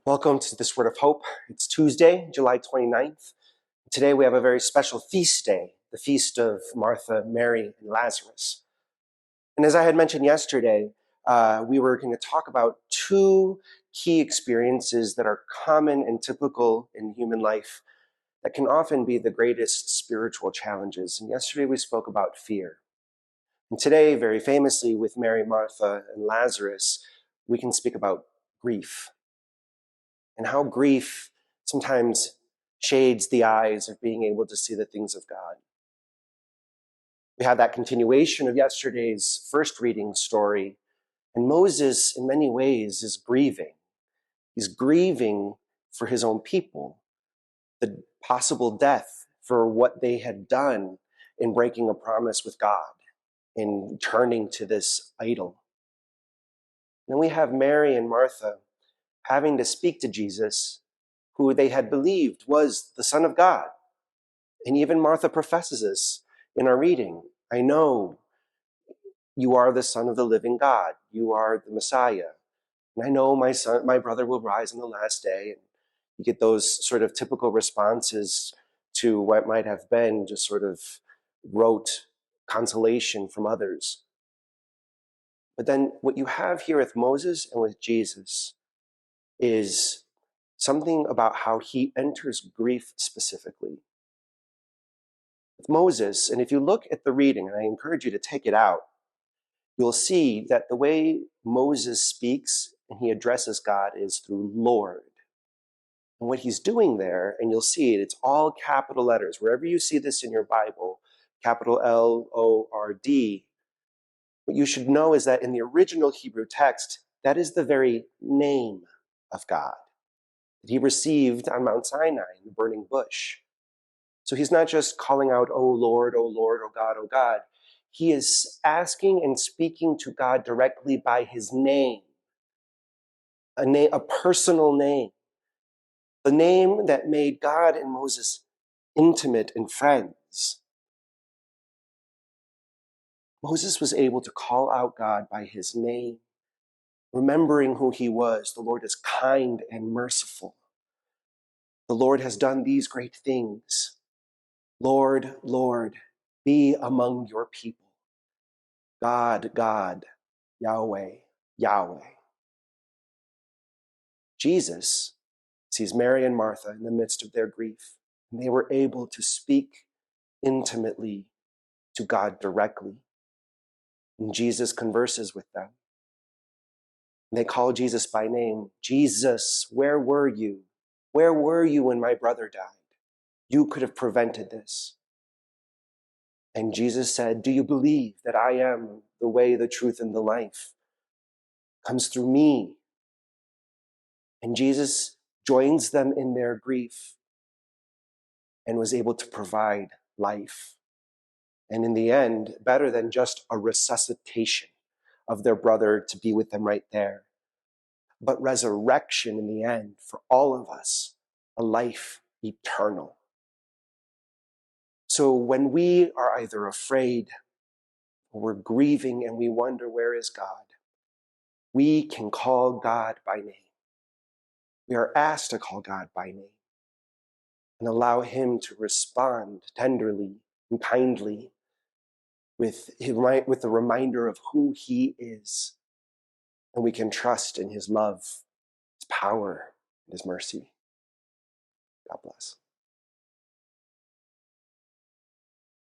Welcome to this Word of Hope. It's Tuesday, July 29th. Today we have a very special feast day, the feast of Martha, Mary, and Lazarus. And as I had mentioned yesterday, we were going to talk about two key experiences that are common and typical in human life that can often be the greatest spiritual challenges. And yesterday we spoke about fear. And today, very famously with Mary, Martha, and Lazarus, we can speak about grief. And how grief sometimes shades the eyes of being able to see the things of God. We had that continuation of yesterday's first reading story, and Moses, in many ways, is grieving. He's grieving for his own people, the possible death for what they had done in breaking a promise with God, in turning to this idol. Then we have Mary and Martha having to speak to Jesus, who they had believed was the Son of God. And even Martha professes this in our reading. I know you are the Son of the living God. You are the Messiah. And I know my brother will rise on the last day. And you get those sort of typical responses to what might have been just sort of rote consolation from others. But then what you have here with Moses and with Jesus is something about how he enters grief specifically. With Moses, and if you look at the reading, and I encourage you to take it out, you'll see that the way Moses speaks and he addresses God is through Lord. And what he's doing there, and you'll see it, it's all capital letters. Wherever you see this in your Bible, capital L-O-R-D, what you should know is that in the original Hebrew text, that is the very name of God that he received on Mount Sinai in the burning bush. So he's not just calling out, oh Lord, oh God, oh God. He is asking and speaking to God directly by his name, a personal name, the name that made God and Moses intimate and friends. Moses was able to call out God by his name, remembering who he was. The Lord is kind and merciful. The Lord has done these great things. Lord, Lord, be among your people. God, God, Yahweh, Yahweh. Jesus sees Mary and Martha in the midst of their grief, and they were able to speak intimately to God directly. And Jesus converses with them. And they call Jesus by name. Jesus, where were you? Where were you when my brother died? You could have prevented this. And Jesus said, do you believe that I am the way, the truth, and the life? It comes through me. And Jesus joins them in their grief and was able to provide life. And in the end, better than just a resuscitation of their brother to be with them right there, but resurrection in the end for all of us, a life eternal. So when we are either afraid or we're grieving and we wonder, where is God? We can call God by name. We are asked to call God by name and allow him to respond tenderly and kindly with the reminder of who he is. And we can trust in his love, his power, and his mercy. God bless.